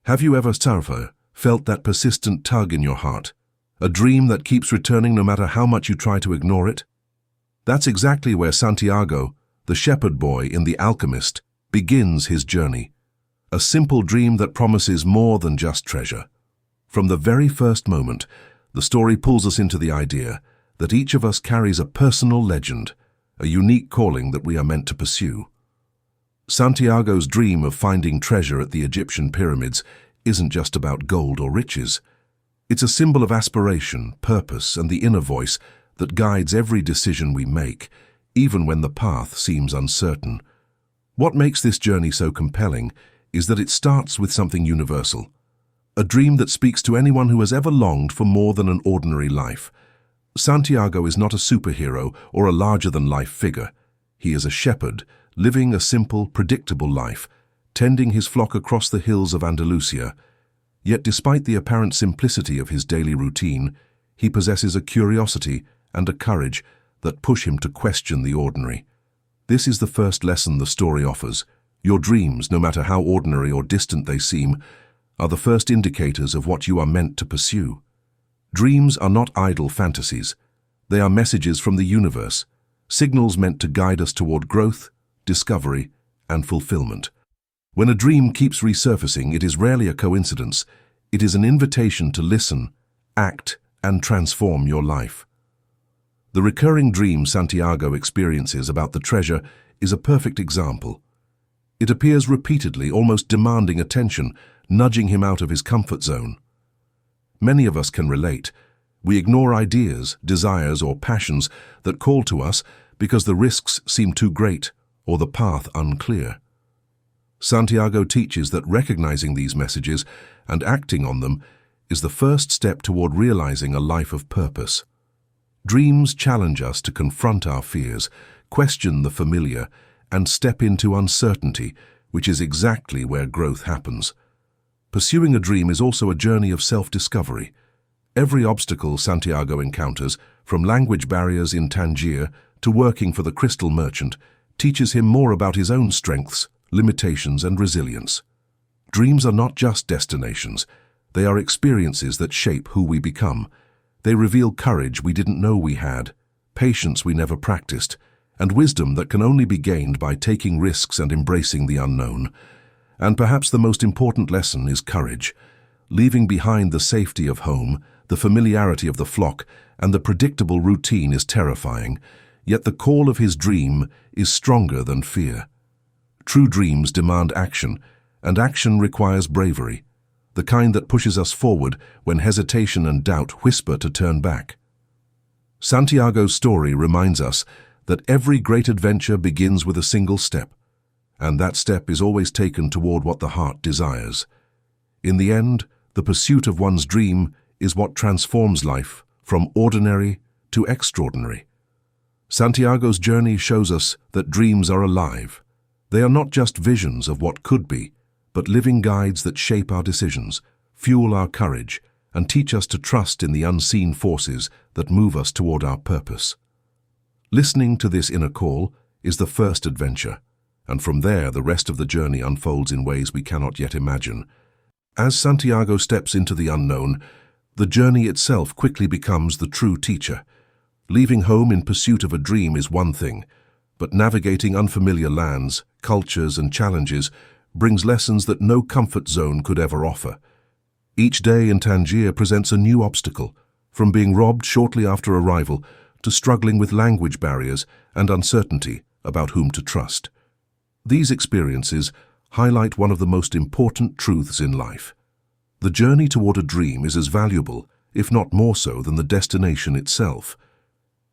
Have you ever, felt that persistent tug in your heart? A dream that keeps returning no matter how much you try to ignore it? That's exactly where Santiago, the shepherd boy in The Alchemist, begins his journey. A simple dream that promises more than just treasure. From the very first moment, the story pulls us into the idea that each of us carries a personal legend, a unique calling that we are meant to pursue. Santiago's dream of finding treasure at the Egyptian pyramids isn't just about gold or riches. It's a symbol of aspiration, purpose, and the inner voice that guides every decision we make, even when the path seems uncertain. What makes this journey so compelling is that it starts with something universal, a dream that speaks to anyone who has ever longed for more than an ordinary life. Santiago is not a superhero or a larger-than-life figure. He is a shepherd, living a simple, predictable life, tending his flock across the hills of Andalusia. Yet despite the apparent simplicity of his daily routine, he possesses a curiosity and a courage that push him to question the ordinary. This is the first lesson the story offers. Your dreams, no matter how ordinary or distant they seem, are the first indicators of what you are meant to pursue. Dreams are not idle fantasies. They are messages from the universe, signals meant to guide us toward growth, discovery, and fulfillment. When a dream keeps resurfacing, it is rarely a coincidence. It is an invitation to listen, act, and transform your life. The recurring dream Santiago experiences about the treasure is a perfect example. It appears repeatedly, almost demanding attention, nudging him out of his comfort zone. Many of us can relate. We ignore ideas, desires, or passions that call to us because the risks seem too great or the path unclear. Santiago teaches that recognizing these messages and acting on them is the first step toward realizing a life of purpose. Dreams challenge us to confront our fears, question the familiar, and step into uncertainty, which is exactly where growth happens. Pursuing a dream is also a journey of self-discovery. Every obstacle Santiago encounters, from language barriers in Tangier to working for the crystal merchant, teaches him more about his own strengths, limitations, and resilience. Dreams are not just destinations. They are experiences that shape who we become. They reveal courage we didn't know we had, patience we never practiced, and wisdom that can only be gained by taking risks and embracing the unknown. And perhaps the most important lesson is courage. Leaving behind the safety of home, the familiarity of the flock, and the predictable routine is terrifying, yet the call of his dream is stronger than fear. True dreams demand action, and action requires bravery, the kind that pushes us forward when hesitation and doubt whisper to turn back. Santiago's story reminds us that every great adventure begins with a single step, and that step is always taken toward what the heart desires. In the end, the pursuit of one's dream is what transforms life from ordinary to extraordinary. Santiago's journey shows us that dreams are alive. They are not just visions of what could be, but living guides that shape our decisions, fuel our courage, and teach us to trust in the unseen forces that move us toward our purpose. Listening to this inner call is the first adventure, and from there the rest of the journey unfolds in ways we cannot yet imagine. As Santiago steps into the unknown, the journey itself quickly becomes the true teacher. Leaving home in pursuit of a dream is one thing, but navigating unfamiliar lands, cultures, and challenges brings lessons that no comfort zone could ever offer. Each day in Tangier presents a new obstacle, from being robbed shortly after arrival to struggling with language barriers and uncertainty about whom to trust. These experiences highlight one of the most important truths in life. The journey toward a dream is as valuable, if not more so, than the destination itself.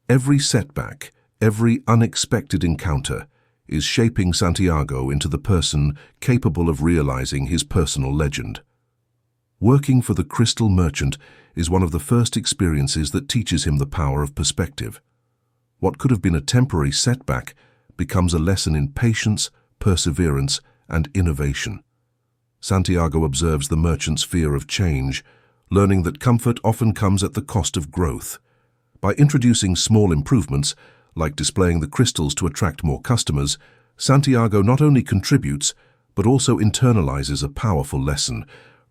Every setback, every unexpected encounter is shaping Santiago into the person capable of realizing his personal legend. Working for the crystal merchant is one of the first experiences that teaches him the power of perspective. What could have been a temporary setback becomes a lesson in patience, perseverance, and innovation. Santiago observes the merchant's fear of change, learning that comfort often comes at the cost of growth. By introducing small improvements, like displaying the crystals to attract more customers, Santiago not only contributes, but also internalizes a powerful lesson.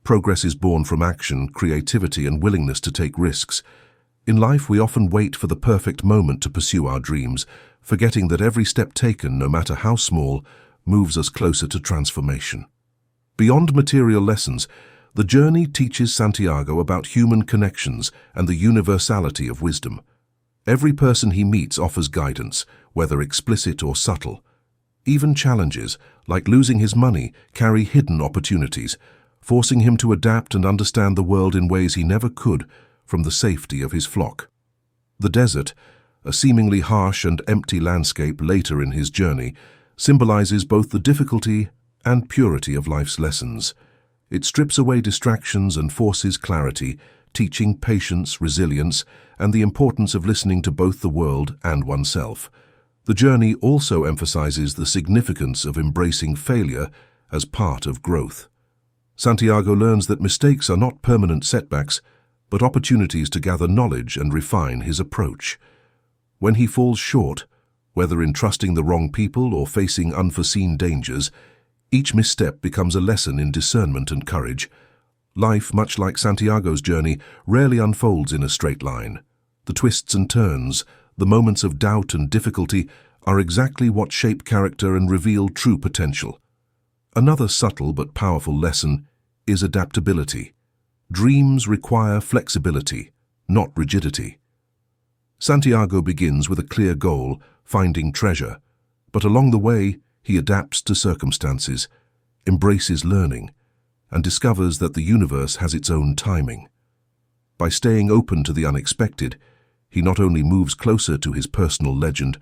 Progress is born from action, creativity, and willingness to take risks. In life, we often wait for the perfect moment to pursue our dreams, forgetting that every step taken, no matter how small, moves us closer to transformation. Beyond material lessons, the journey teaches Santiago about human connections and the universality of wisdom. Every person he meets offers guidance, whether explicit or subtle. Even challenges, like losing his money, carry hidden opportunities, forcing him to adapt and understand the world in ways he never could from the safety of his flock. The desert, a seemingly harsh and empty landscape later in his journey, symbolizes both the difficulty and purity of life's lessons. It strips away distractions and forces clarity, teaching patience, resilience, and the importance of listening to both the world and oneself. The journey also emphasizes the significance of embracing failure as part of growth. Santiago learns that mistakes are not permanent setbacks, but opportunities to gather knowledge and refine his approach. When he falls short, whether in trusting the wrong people or facing unforeseen dangers, each misstep becomes a lesson in discernment and courage. Life, much like Santiago's journey, rarely unfolds in a straight line. The twists and turns, the moments of doubt and difficulty, are exactly what shape character and reveal true potential. Another subtle but powerful lesson is adaptability. Dreams require flexibility, not rigidity. Santiago begins with a clear goal, finding treasure, but along the way, he adapts to circumstances, embraces learning, and discovers that the universe has its own timing. By staying open to the unexpected, he not only moves closer to his personal legend,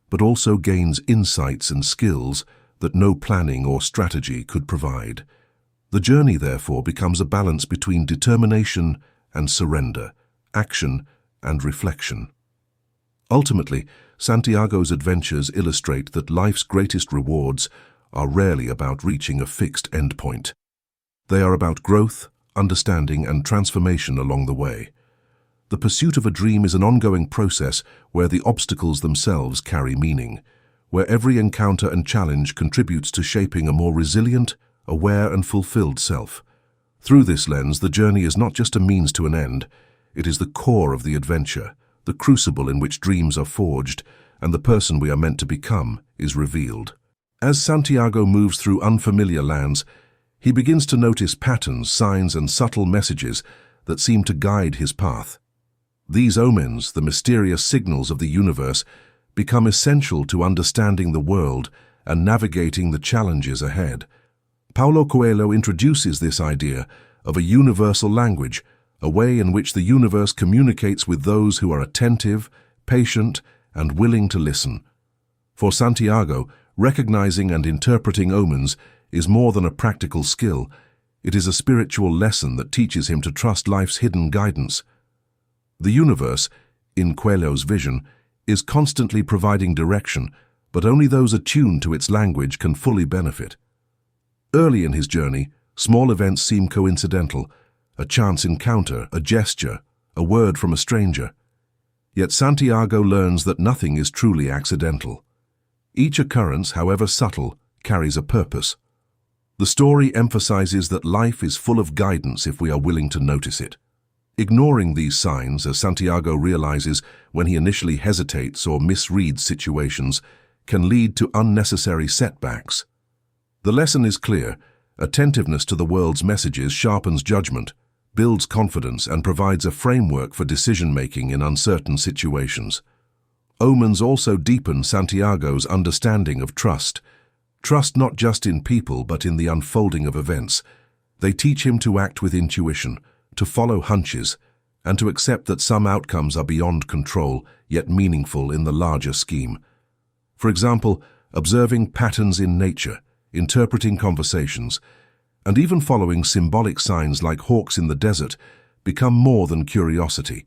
but also gains insights and skills that no planning or strategy could provide. The journey, therefore, becomes a balance between determination and surrender, action and reflection. Ultimately, Santiago's adventures illustrate that life's greatest rewards are rarely about reaching a fixed endpoint. They are about growth, understanding, and transformation along the way. The pursuit of a dream is an ongoing process where the obstacles themselves carry meaning, where every encounter and challenge contributes to shaping a more resilient, aware, and fulfilled self. Through this lens, the journey is not just a means to an end, it is the core of the adventure, the crucible in which dreams are forged, and the person we are meant to become is revealed. As Santiago moves through unfamiliar lands, he begins to notice patterns, signs, and subtle messages that seem to guide his path. These omens, the mysterious signals of the universe, become essential to understanding the world and navigating the challenges ahead. Paulo Coelho introduces this idea of a universal language, a way in which the universe communicates with those who are attentive, patient, and willing to listen. For Santiago, recognizing and interpreting omens is more than a practical skill. It is a spiritual lesson that teaches him to trust life's hidden guidance. The universe, in Coelho's vision, is constantly providing direction, but only those attuned to its language can fully benefit. Early in his journey, small events seem coincidental, a chance encounter, a gesture, a word from a stranger. Yet Santiago learns that nothing is truly accidental. Each occurrence, however subtle, carries a purpose. The story emphasizes that life is full of guidance if we are willing to notice it. Ignoring these signs, as Santiago realizes when he initially hesitates or misreads situations, can lead to unnecessary setbacks. The lesson is clear. Attentiveness to the world's messages sharpens judgment, builds confidence, and provides a framework for decision-making in uncertain situations. Omens also deepen Santiago's understanding of trust. Trust not just in people but in the unfolding of events. They teach him to act with intuition, to follow hunches, and to accept that some outcomes are beyond control, yet meaningful in the larger scheme. For example, observing patterns in nature, interpreting conversations, and even following symbolic signs like hawks in the desert become more than curiosity.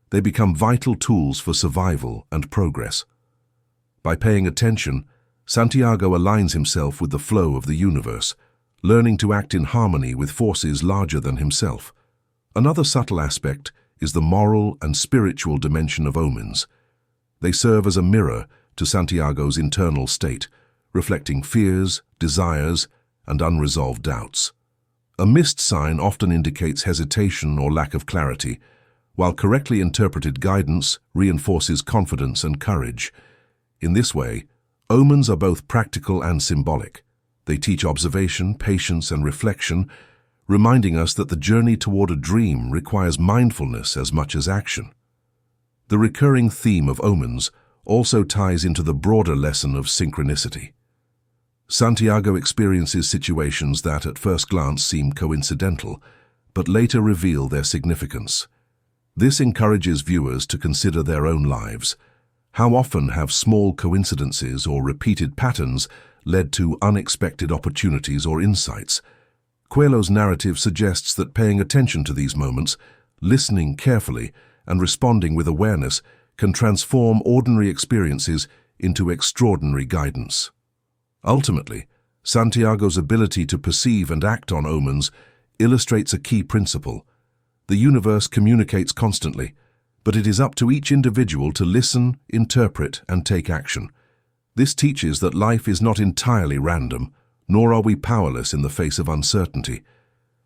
They become vital tools for survival and progress. By paying attention, Santiago aligns himself with the flow of the universe, learning to act in harmony with forces larger than himself. Another subtle aspect is the moral and spiritual dimension of omens. They serve as a mirror to Santiago's internal state, reflecting fears, desires, and unresolved doubts. A missed sign often indicates hesitation or lack of clarity, while correctly interpreted guidance reinforces confidence and courage. In this way, omens are both practical and symbolic. They teach observation, patience, and reflection, reminding us that the journey toward a dream requires mindfulness as much as action. The recurring theme of omens also ties into the broader lesson of synchronicity. Santiago experiences situations that at first glance seem coincidental, but later reveal their significance. This encourages viewers to consider their own lives. How often have small coincidences or repeated patterns led to unexpected opportunities or insights? Coelho's narrative suggests that paying attention to these moments, listening carefully, and responding with awareness can transform ordinary experiences into extraordinary guidance. Ultimately, Santiago's ability to perceive and act on omens illustrates a key principle. The universe communicates constantly, but it is up to each individual to listen, interpret, and take action. This teaches that life is not entirely random, nor are we powerless in the face of uncertainty.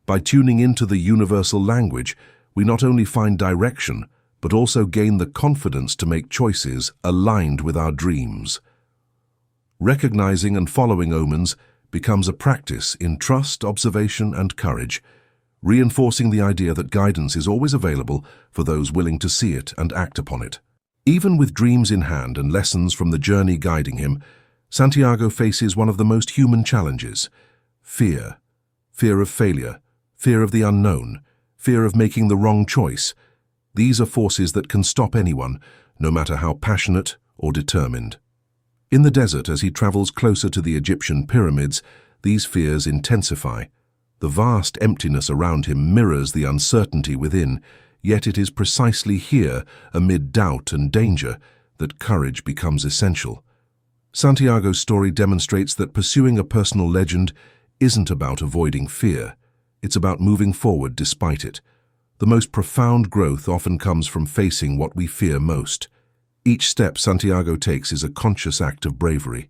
By tuning into the universal language, we not only find direction, but also gain the confidence to make choices aligned with our dreams. Recognizing and following omens becomes a practice in trust, observation, and courage, reinforcing the idea that guidance is always available for those willing to see it and act upon it. Even with dreams in hand and lessons from the journey guiding him, Santiago faces one of the most human challenges: fear. Fear of failure, fear of the unknown, fear of making the wrong choice. These are forces that can stop anyone, no matter how passionate or determined. In the desert, as he travels closer to the Egyptian pyramids, these fears intensify. The vast emptiness around him mirrors the uncertainty within, yet it is precisely here, amid doubt and danger, that courage becomes essential. Santiago's story demonstrates that pursuing a personal legend isn't about avoiding fear. It's about moving forward despite it. The most profound growth often comes from facing what we fear most. Each step Santiago takes is a conscious act of bravery.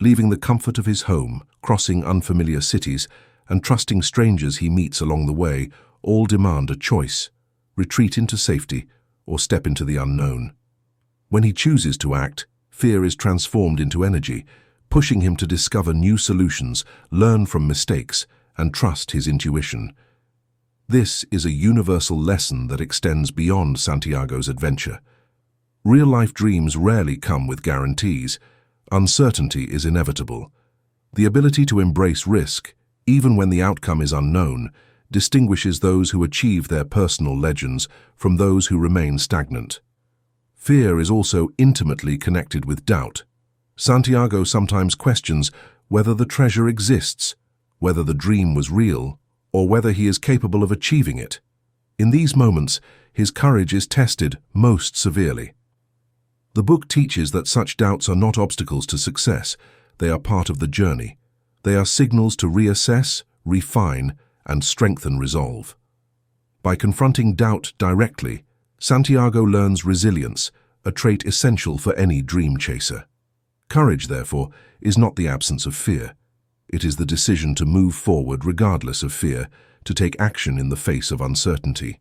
Leaving the comfort of his home, crossing unfamiliar cities, and trusting strangers he meets along the way all demand a choice: retreat into safety or step into the unknown. When he chooses to act, fear is transformed into energy, pushing him to discover new solutions, learn from mistakes, and trust his intuition. This is a universal lesson that extends beyond Santiago's adventure. Real-life dreams rarely come with guarantees. Uncertainty is inevitable. The ability to embrace risk, even when the outcome is unknown, distinguishes those who achieve their personal legends from those who remain stagnant. Fear is also intimately connected with doubt. Santiago sometimes questions whether the treasure exists, whether the dream was real, or whether he is capable of achieving it. In these moments, his courage is tested most severely. The book teaches that such doubts are not obstacles to success. They are part of the journey. They are signals to reassess, refine, and strengthen resolve. By confronting doubt directly, Santiago learns resilience, a trait essential for any dream chaser. Courage, therefore, is not the absence of fear. It is the decision to move forward regardless of fear, to take action in the face of uncertainty.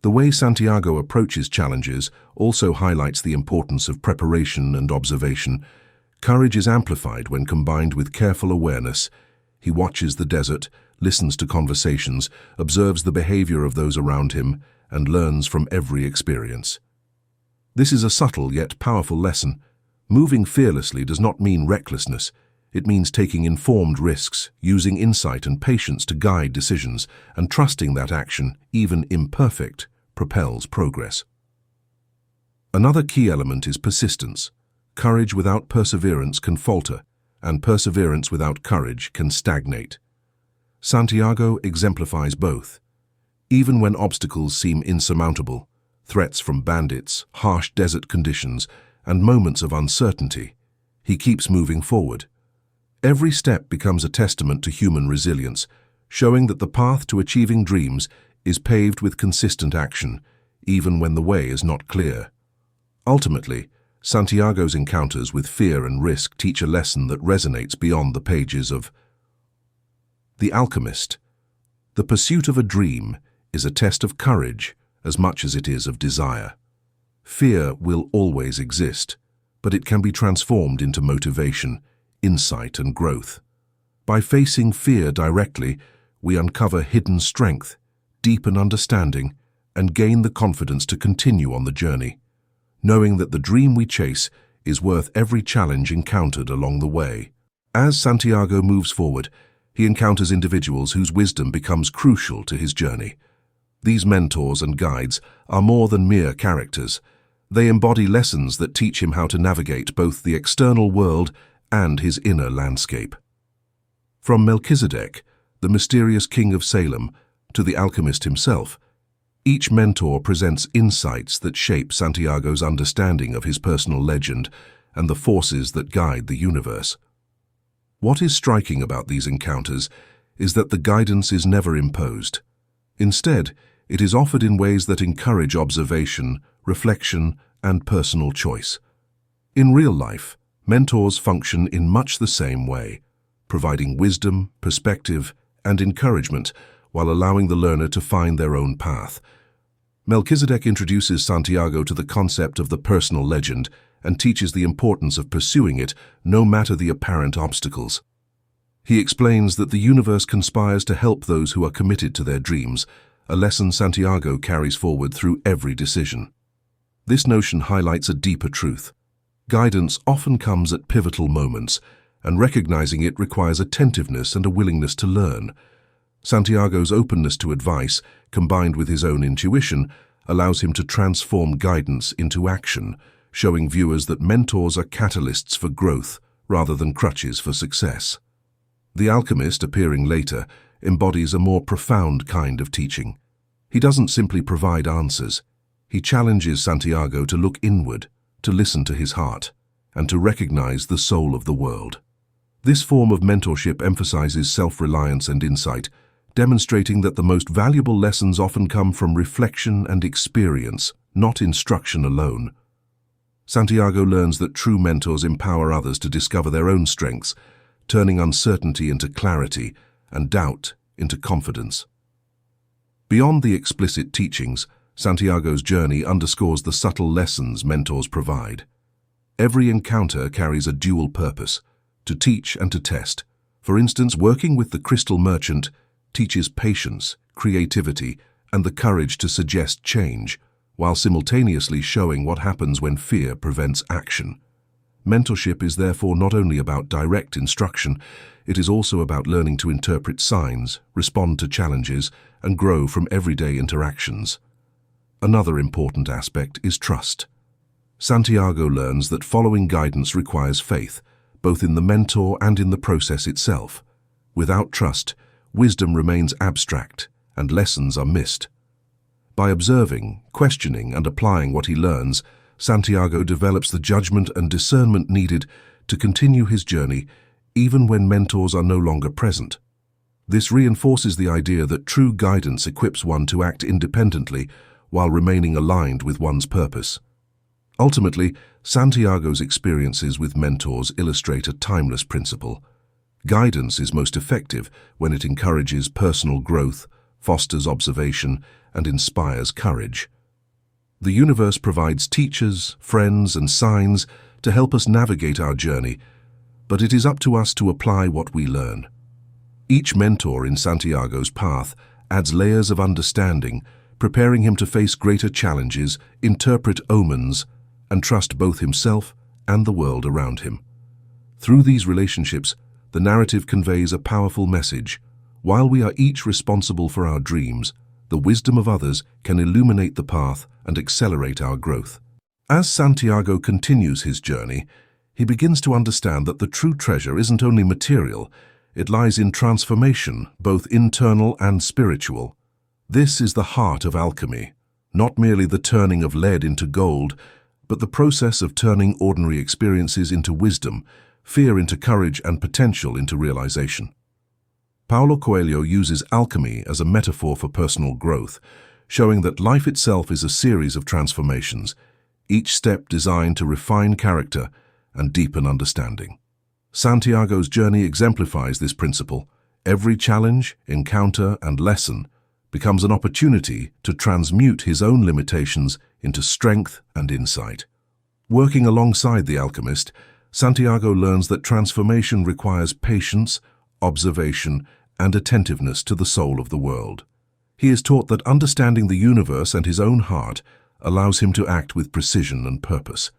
The way Santiago approaches challenges also highlights the importance of preparation and observation. Courage is amplified when combined with careful awareness. He watches the desert, listens to conversations, observes the behavior of those around him, and learns from every experience. This is a subtle yet powerful lesson. Moving fearlessly does not mean recklessness. It means taking informed risks, using insight and patience to guide decisions, and trusting that action, even imperfect, propels progress. Another key element is persistence. Courage without perseverance can falter, and perseverance without courage can stagnate. Santiago exemplifies both. Even when obstacles seem insurmountable, threats from bandits, harsh desert conditions, and moments of uncertainty, he keeps moving forward. Every step becomes a testament to human resilience, showing that the path to achieving dreams is paved with consistent action, even when the way is not clear. Ultimately, Santiago's encounters with fear and risk teach a lesson that resonates beyond the pages of The Alchemist. The pursuit of a dream is a test of courage as much as it is of desire. Fear will always exist, but it can be transformed into motivation, insight, and growth. By facing fear directly, we uncover hidden strength, deepen understanding, and gain the confidence to continue on the journey, knowing that the dream we chase is worth every challenge encountered along the way. As Santiago moves forward, he encounters individuals whose wisdom becomes crucial to his journey. These mentors and guides are more than mere characters. They embody lessons that teach him how to navigate both the external world and his inner landscape. From Melchizedek, the mysterious king of Salem, to the alchemist himself, each mentor presents insights that shape Santiago's understanding of his personal legend and the forces that guide the universe. What is striking about these encounters is that the guidance is never imposed. Instead, it is offered in ways that encourage observation, reflection, and personal choice. In real life, mentors function in much the same way, providing wisdom, perspective, and encouragement while allowing the learner to find their own path. Melchizedek introduces Santiago to the concept of the personal legend and teaches the importance of pursuing it no matter the apparent obstacles. He explains that the universe conspires to help those who are committed to their dreams, a lesson Santiago carries forward through every decision. This notion highlights a deeper truth. Guidance often comes at pivotal moments, and recognizing it requires attentiveness and a willingness to learn. Santiago's openness to advice, combined with his own intuition, allows him to transform guidance into action, showing viewers that mentors are catalysts for growth rather than crutches for success. The alchemist, appearing later, embodies a more profound kind of teaching. He doesn't simply provide answers. He challenges Santiago to look inward, to listen to his heart, and to recognize the soul of the world. This form of mentorship emphasizes self-reliance and insight, demonstrating that the most valuable lessons often come from reflection and experience, not instruction alone. Santiago learns that true mentors empower others to discover their own strengths, turning uncertainty into clarity and doubt into confidence. Beyond the explicit teachings, Santiago's journey underscores the subtle lessons mentors provide. Every encounter carries a dual purpose, to teach and to test. For instance, working with the crystal merchant teaches patience, creativity, and the courage to suggest change, while simultaneously showing what happens when fear prevents action. Mentorship is therefore not only about direct instruction, it is also about learning to interpret signs, respond to challenges, and grow from everyday interactions. Another important aspect is trust. Santiago learns that following guidance requires faith, both in the mentor and in the process itself. Without trust, wisdom remains abstract, and lessons are missed. By observing, questioning, and applying what he learns, Santiago develops the judgment and discernment needed to continue his journey, even when mentors are no longer present. This reinforces the idea that true guidance equips one to act independently while remaining aligned with one's purpose. Ultimately, Santiago's experiences with mentors illustrate a timeless principle. Guidance is most effective when it encourages personal growth, fosters observation, and inspires courage. The universe provides teachers, friends, and signs to help us navigate our journey, but it is up to us to apply what we learn. Each mentor in Santiago's path adds layers of understanding, preparing him to face greater challenges, interpret omens, and trust both himself and the world around him. Through these relationships, the narrative conveys a powerful message. While we are each responsible for our dreams, the wisdom of others can illuminate the path and accelerate our growth. As Santiago continues his journey, he begins to understand that the true treasure isn't only material, it lies in transformation, both internal and spiritual. This is the heart of alchemy, not merely the turning of lead into gold, but the process of turning ordinary experiences into wisdom, fear into courage, and potential into realization. Paulo Coelho uses alchemy as a metaphor for personal growth, showing that life itself is a series of transformations, each step designed to refine character and deepen understanding. Santiago's journey exemplifies this principle, Every challenge, encounter, and lesson becomes an opportunity to transmute his own limitations into strength and insight. Working alongside the alchemist, Santiago learns that transformation requires patience, observation, and attentiveness to the soul of the world. He is taught that understanding the universe and his own heart allows him to act with precision and purpose.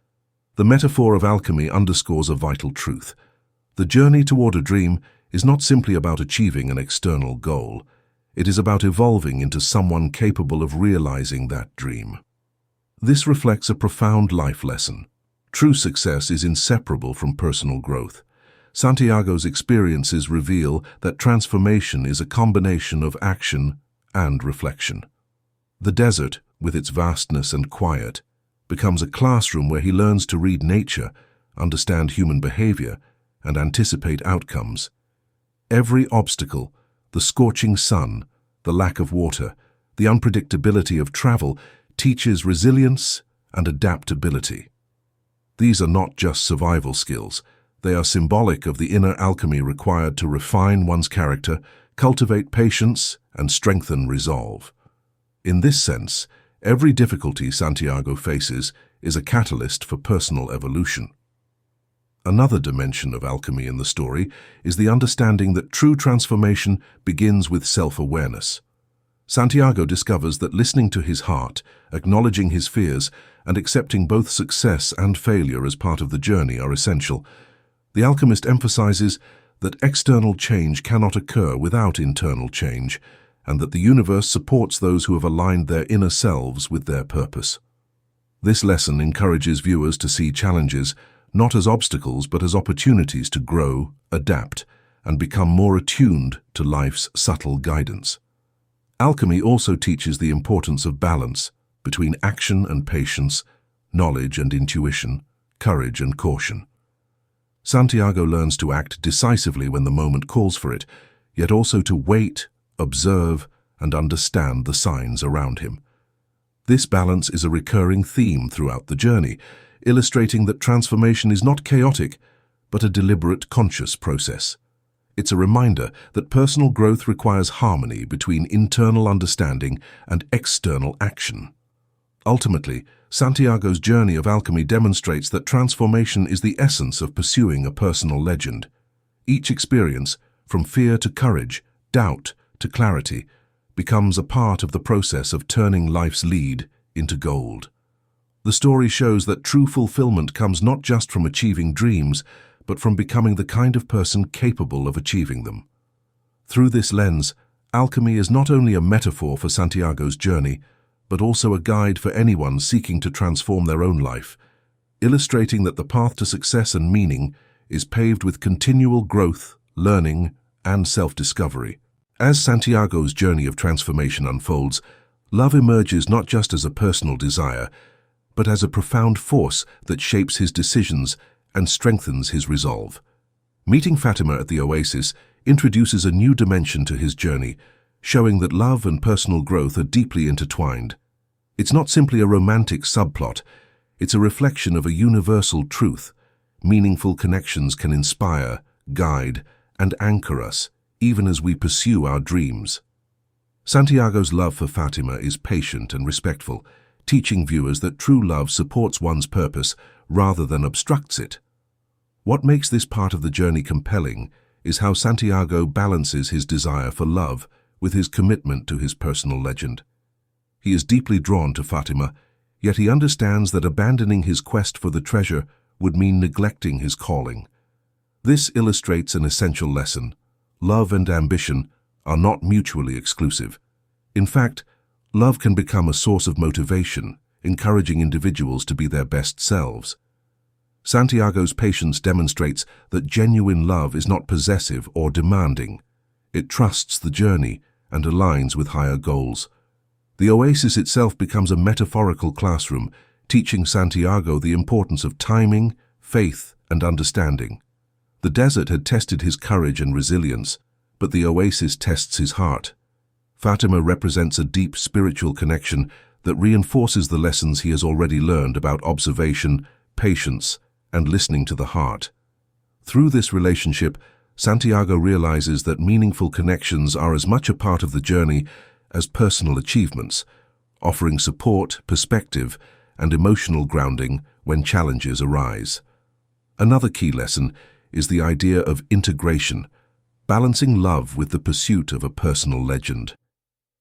The metaphor of alchemy underscores a vital truth. The journey toward a dream is not simply about achieving an external goal. It is about evolving into someone capable of realizing that dream. This reflects a profound life lesson. True success is inseparable from personal growth. Santiago's experiences reveal that transformation is a combination of action and reflection. The desert, with its vastness and quiet, becomes a classroom where he learns to read nature, understand human behavior, and anticipate outcomes. Every obstacle, the scorching sun, the lack of water, the unpredictability of travel, teaches resilience and adaptability. These are not just survival skills. They are symbolic of the inner alchemy required to refine one's character, cultivate patience, and strengthen resolve. In this sense, every difficulty Santiago faces is a catalyst for personal evolution. Another dimension of alchemy in the story is the understanding that true transformation begins with self-awareness. Santiago discovers that listening to his heart, acknowledging his fears, and accepting both success and failure as part of the journey are essential. The alchemist emphasizes that external change cannot occur without internal change, and that the universe supports those who have aligned their inner selves with their purpose. This lesson encourages viewers to see challenges not as obstacles but as opportunities to grow, adapt, and become more attuned to life's subtle guidance. Alchemy also teaches the importance of balance between action and patience, knowledge and intuition, courage and caution. Santiago learns to act decisively when the moment calls for it, yet also to wait, observe, and understand the signs around him. This balance is a recurring theme throughout the journey, illustrating that transformation is not chaotic, but a deliberate, conscious process. It's a reminder that personal growth requires harmony between internal understanding and external action. Ultimately, Santiago's journey of alchemy demonstrates that transformation is the essence of pursuing a personal legend. Each experience, from fear to courage, doubt to clarity, becomes a part of the process of turning life's lead into gold. The story shows that true fulfillment comes not just from achieving dreams, but from becoming the kind of person capable of achieving them. Through this lens, alchemy is not only a metaphor for Santiago's journey, but also a guide for anyone seeking to transform their own life, illustrating that the path to success and meaning is paved with continual growth, learning, and self-discovery. As Santiago's journey of transformation unfolds, love emerges not just as a personal desire, but as a profound force that shapes his decisions and strengthens his resolve. Meeting Fatima at the oasis introduces a new dimension to his journey, showing that love and personal growth are deeply intertwined. It's not simply a romantic subplot, it's a reflection of a universal truth. Meaningful connections can inspire, guide, and anchor us, even as we pursue our dreams. Santiago's love for Fatima is patient and respectful, teaching viewers that true love supports one's purpose rather than obstructs it. What makes this part of the journey compelling is how Santiago balances his desire for love with his commitment to his personal legend. He is deeply drawn to Fatima, yet he understands that abandoning his quest for the treasure would mean neglecting his calling. This illustrates an essential lesson. Love and ambition are not mutually exclusive. In fact, love can become a source of motivation, encouraging individuals to be their best selves. Santiago's patience demonstrates that genuine love is not possessive or demanding. It trusts the journey and aligns with higher goals. The oasis itself becomes a metaphorical classroom, teaching Santiago the importance of timing, faith, and understanding. The desert had tested his courage and resilience, but the oasis tests his heart. Fatima represents a deep spiritual connection that reinforces the lessons he has already learned about observation, patience, and listening to the heart. Through this relationship, Santiago realizes that meaningful connections are as much a part of the journey as personal achievements, offering support, perspective, and emotional grounding when challenges arise. Another key lesson is the idea of integration, balancing love with the pursuit of a personal legend.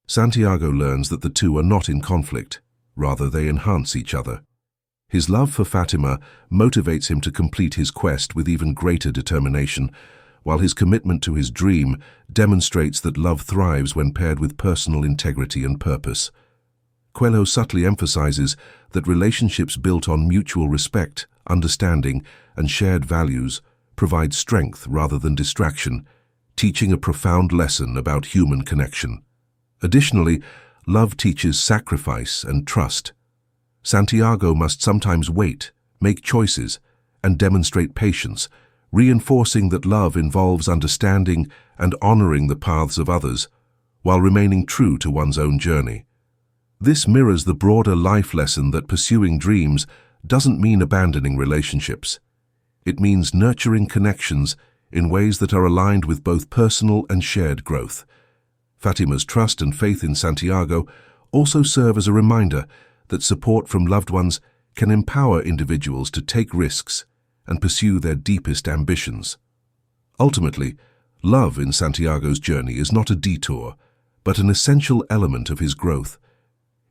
Santiago learns that the two are not in conflict, rather they enhance each other. His love for Fatima motivates him to complete his quest with even greater determination, while his commitment to his dream demonstrates that love thrives when paired with personal integrity and purpose. Coelho subtly emphasizes that relationships built on mutual respect, understanding, and shared values provide strength rather than distraction, teaching a profound lesson about human connection. Additionally, love teaches sacrifice and trust. Santiago must sometimes wait, make choices, and demonstrate patience, reinforcing that love involves understanding and honoring the paths of others, while remaining true to one's own journey. This mirrors the broader life lesson that pursuing dreams doesn't mean abandoning relationships. It means nurturing connections in ways that are aligned with both personal and shared growth. Fatima's trust and faith in Santiago also serve as a reminder that support from loved ones can empower individuals to take risks and pursue their deepest ambitions. Ultimately, love in Santiago's journey is not a detour, but an essential element of his growth.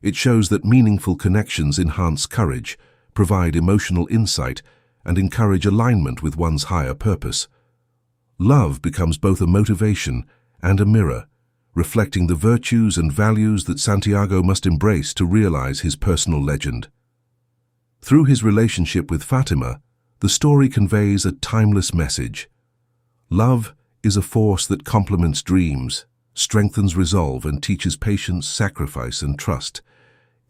It shows that meaningful connections enhance courage, provide emotional insight, and encourage alignment with one's higher purpose. Love becomes both a motivation and a mirror, reflecting the virtues and values that Santiago must embrace to realize his personal legend. Through his relationship with Fatima, the story conveys a timeless message. Love is a force that complements dreams, strengthens resolve, and teaches patience, sacrifice, and trust,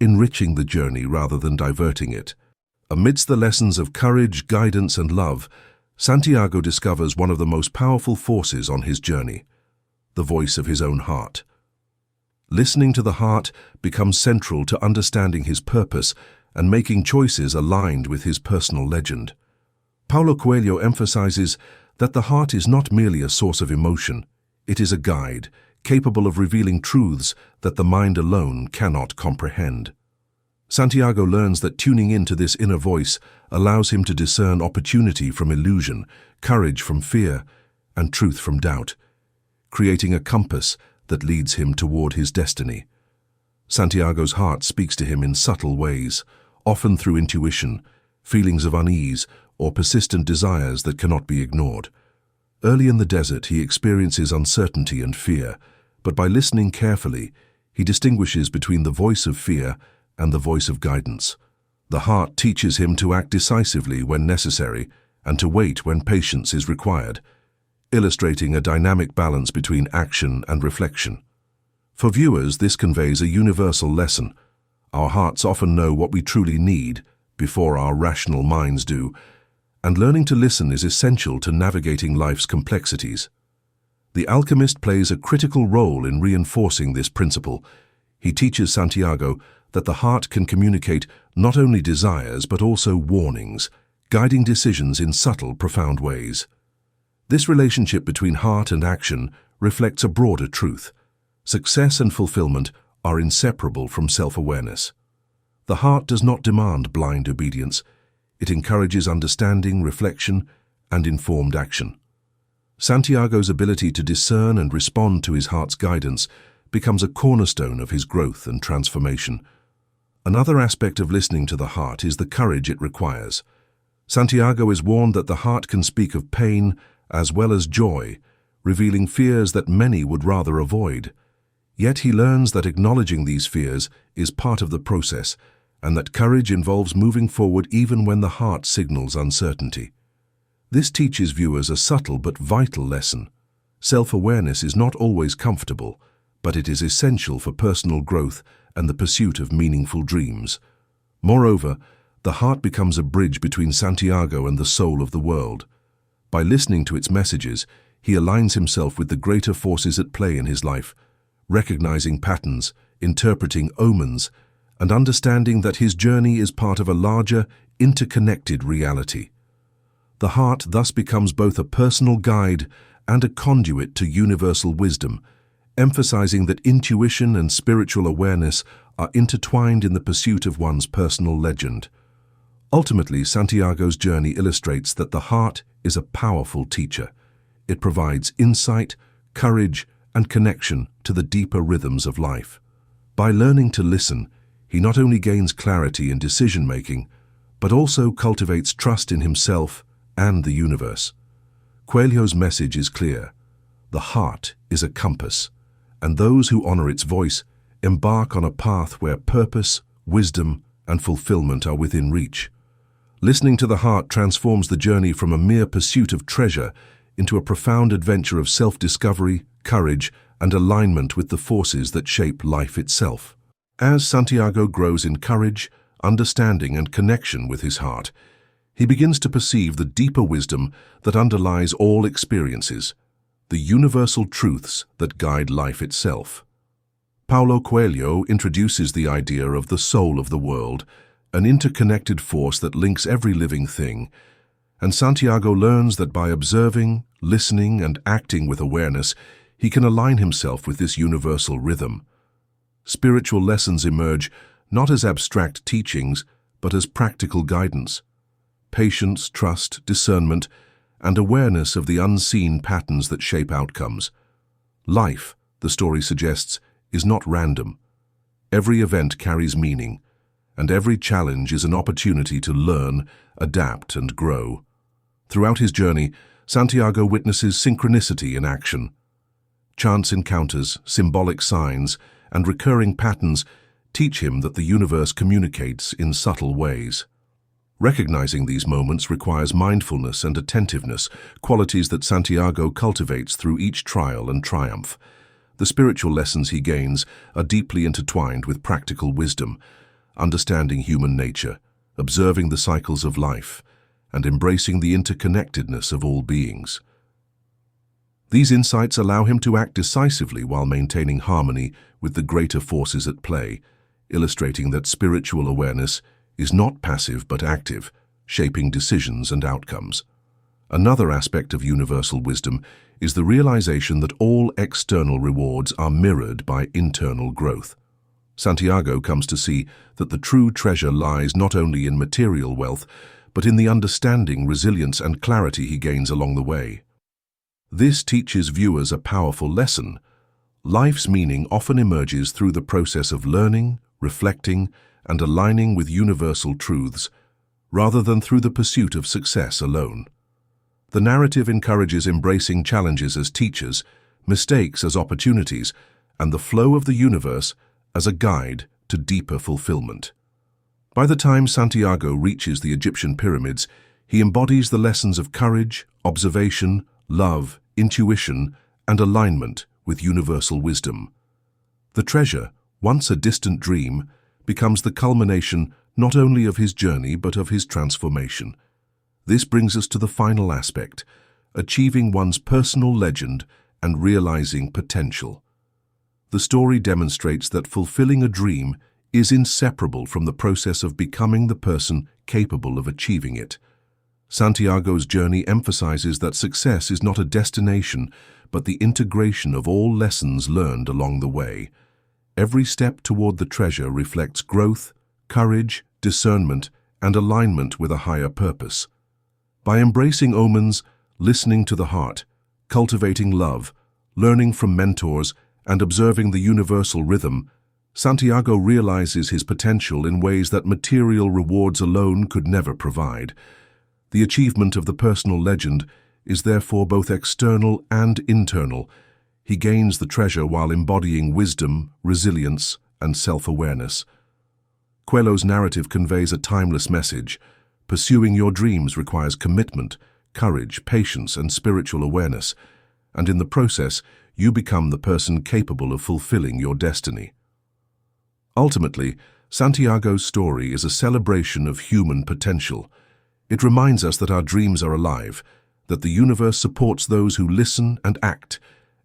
enriching the journey rather than diverting it. Amidst the lessons of courage, guidance, and love, Santiago discovers one of the most powerful forces on his journey, the voice of his own heart. Listening to the heart becomes central to understanding his purpose and making choices aligned with his personal legend. Paulo Coelho emphasizes that the heart is not merely a source of emotion, it is a guide, capable of revealing truths that the mind alone cannot comprehend. Santiago learns that tuning into this inner voice allows him to discern opportunity from illusion, courage from fear, and truth from doubt, creating a compass that leads him toward his destiny. Santiago's heart speaks to him in subtle ways, often through intuition, feelings of unease, or persistent desires that cannot be ignored. Early in the desert, he experiences uncertainty and fear, but by listening carefully, he distinguishes between the voice of fear and the voice of guidance. The heart teaches him to act decisively when necessary and to wait when patience is required, illustrating a dynamic balance between action and reflection. For viewers, this conveys a universal lesson. Our hearts often know what we truly need before our rational minds do, and learning to listen is essential to navigating life's complexities. The alchemist plays a critical role in reinforcing this principle. He teaches Santiago that the heart can communicate not only desires but also warnings, guiding decisions in subtle, profound ways. This relationship between heart and action reflects a broader truth. Success and fulfillment are inseparable from self-awareness. The heart does not demand blind obedience. It encourages understanding, reflection, and informed action. Santiago's ability to discern and respond to his heart's guidance becomes a cornerstone of his growth and transformation. Another aspect of listening to the heart is the courage it requires. Santiago is warned that the heart can speak of pain as well as joy, revealing fears that many would rather avoid. Yet he learns that acknowledging these fears is part of the process, and that courage involves moving forward even when the heart signals uncertainty. This teaches viewers a subtle but vital lesson. Self-awareness is not always comfortable, but it is essential for personal growth and the pursuit of meaningful dreams. Moreover, the heart becomes a bridge between Santiago and the soul of the world. By listening to its messages, he aligns himself with the greater forces at play in his life, recognizing patterns, interpreting omens, and understanding that his journey is part of a larger, interconnected reality. The heart thus becomes both a personal guide and a conduit to universal wisdom, emphasizing that intuition and spiritual awareness are intertwined in the pursuit of one's personal legend. Ultimately, Santiago's journey illustrates that the heart is a powerful teacher. It provides insight, courage, and connection to the deeper rhythms of life. By learning to listen, he not only gains clarity in decision-making, but also cultivates trust in himself and the universe. Coelho's message is clear. The heart is a compass, and those who honor its voice embark on a path where purpose, wisdom, and fulfillment are within reach. Listening to the heart transforms the journey from a mere pursuit of treasure into a profound adventure of self-discovery, courage, and alignment with the forces that shape life itself. As Santiago grows in courage, understanding, and connection with his heart, he begins to perceive the deeper wisdom that underlies all experiences, the universal truths that guide life itself. Paulo Coelho introduces the idea of the soul of the world, an interconnected force that links every living thing, and Santiago learns that by observing, listening, and acting with awareness, he can align himself with this universal rhythm. Spiritual lessons emerge not as abstract teachings, but as practical guidance. Patience, trust, discernment, and awareness of the unseen patterns that shape outcomes. Life, the story suggests, is not random. Every event carries meaning, and every challenge is an opportunity to learn, adapt, and grow. Throughout his journey, Santiago witnesses synchronicity in action. Chance encounters, symbolic signs, and recurring patterns teach him that the universe communicates in subtle ways. Recognizing these moments requires mindfulness and attentiveness, qualities that Santiago cultivates through each trial and triumph. The spiritual lessons he gains are deeply intertwined with practical wisdom, understanding human nature, observing the cycles of life, and embracing the interconnectedness of all beings. These insights allow him to act decisively while maintaining harmony with the greater forces at play, illustrating that spiritual awareness is not passive but active, shaping decisions and outcomes. Another aspect of universal wisdom is the realization that all external rewards are mirrored by internal growth. Santiago comes to see that the true treasure lies not only in material wealth, but in the understanding, resilience, and clarity he gains along the way. This teaches viewers a powerful lesson. Life's meaning often emerges through the process of learning, reflecting, and aligning with universal truths, rather than through the pursuit of success alone. The narrative encourages embracing challenges as teachers, mistakes as opportunities, and the flow of the universe as a guide to deeper fulfillment. By the time Santiago reaches the Egyptian pyramids, he embodies the lessons of courage, observation, love, intuition, and alignment with universal wisdom. The treasure, once a distant dream, becomes the culmination not only of his journey but of his transformation. This brings us to the final aspect, achieving one's personal legend and realizing potential. The story demonstrates that fulfilling a dream is inseparable from the process of becoming the person capable of achieving it. Santiago's journey emphasizes that success is not a destination, but the integration of all lessons learned along the way. Every step toward the treasure reflects growth, courage, discernment, and alignment with a higher purpose. By embracing omens, listening to the heart, cultivating love, learning from mentors, and observing the universal rhythm, Santiago realizes his potential in ways that material rewards alone could never provide. The achievement of the personal legend is therefore both external and internal. He gains the treasure while embodying wisdom, resilience, and self-awareness. Coelho's narrative conveys a timeless message. Pursuing your dreams requires commitment, courage, patience, and spiritual awareness, and in the process, you become the person capable of fulfilling your destiny. Ultimately, Santiago's story is a celebration of human potential. It reminds us that our dreams are alive, that the universe supports those who listen and act,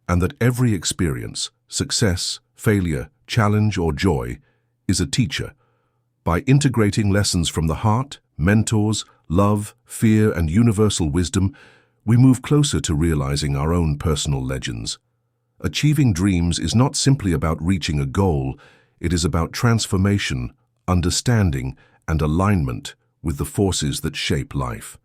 and that every experience, success, failure, challenge, or joy, is a teacher. By integrating lessons from the heart, mentors, love, fear, and universal wisdom, we move closer to realizing our own personal legends. Achieving dreams is not simply about reaching a goal, it is about transformation, understanding, and alignment with the forces that shape life.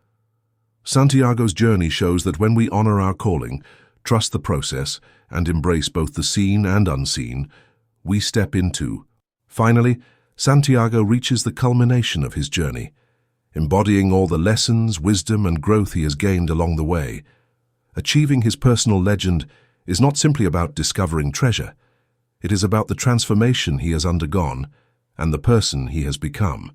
Santiago's journey shows that when we honor our calling, trust the process, and embrace both the seen and unseen, we step into. Finally, Santiago reaches the culmination of his journey, embodying all the lessons, wisdom, and growth he has gained along the way. Achieving his personal legend is not simply about discovering treasure. It is about the transformation he has undergone and the person he has become.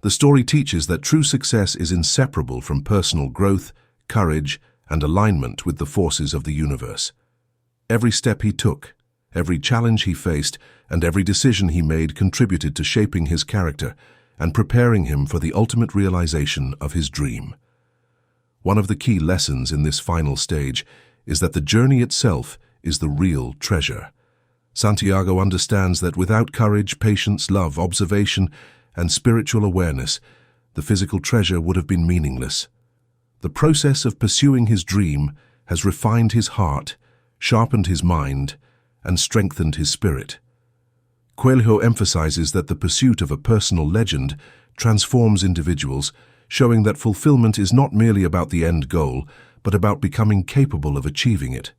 The story teaches that true success is inseparable from personal growth, courage, and alignment with the forces of the universe. Every step he took, every challenge he faced, and every decision he made contributed to shaping his character and preparing him for the ultimate realization of his dream. One of the key lessons in this final stage is that the journey itself is the real treasure. Santiago understands that without courage, patience, love, observation, and spiritual awareness, the physical treasure would have been meaningless. The process of pursuing his dream has refined his heart, sharpened his mind, and strengthened his spirit. Coelho emphasizes that the pursuit of a personal legend transforms individuals, showing that fulfillment is not merely about the end goal, but about becoming capable of achieving it.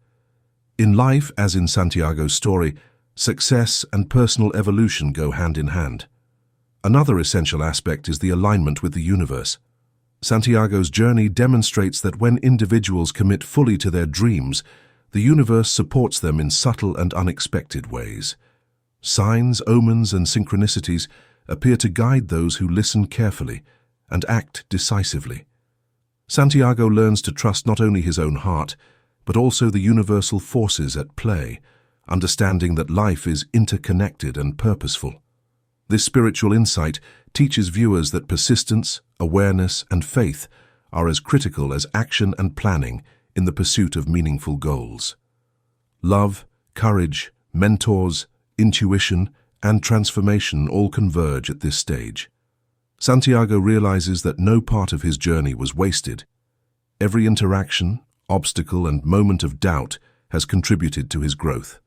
In life, as in Santiago's story, success and personal evolution go hand in hand. Another essential aspect is the alignment with the universe. Santiago's journey demonstrates that when individuals commit fully to their dreams, the universe supports them in subtle and unexpected ways. Signs, omens, and synchronicities appear to guide those who listen carefully and act decisively. Santiago learns to trust not only his own heart, but also the universal forces at play, understanding that life is interconnected and purposeful. This spiritual insight teaches viewers that persistence, awareness, and faith are as critical as action and planning in the pursuit of meaningful goals. Love, courage, mentors, intuition, and transformation all converge at this stage. Santiago realizes that no part of his journey was wasted. Every interaction, obstacle, and moment of doubt has contributed to his growth.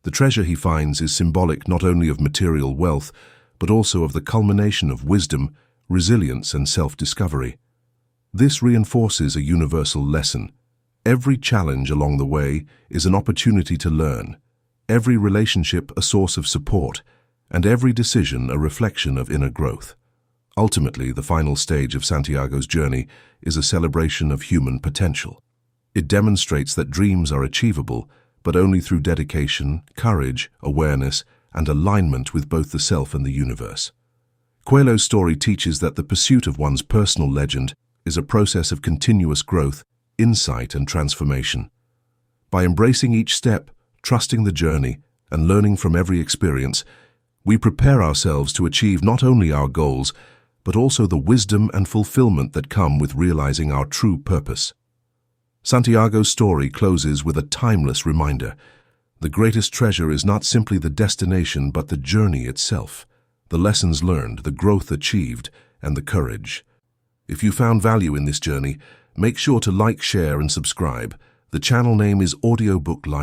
The treasure he finds is symbolic not only of material wealth, but also of the culmination of wisdom, resilience, and self-discovery. This reinforces a universal lesson. Every challenge along the way is an opportunity to learn, every relationship a source of support, and every decision a reflection of inner growth. Ultimately, the final stage of Santiago's journey is a celebration of human potential. It demonstrates that dreams are achievable, but only through dedication, courage, awareness, and alignment with both the self and the universe. Coelho's story teaches that the pursuit of one's personal legend is a process of continuous growth, insight, and transformation. By embracing each step, trusting the journey, and learning from every experience, we prepare ourselves to achieve not only our goals, but also the wisdom and fulfillment that come with realizing our true purpose. Santiago's story closes with a timeless reminder. The greatest treasure is not simply the destination, but the journey itself, the lessons learned, the growth achieved, and the courage. If you found value in this journey, make sure to like, share, and subscribe. The channel name is Audiobook Labriry.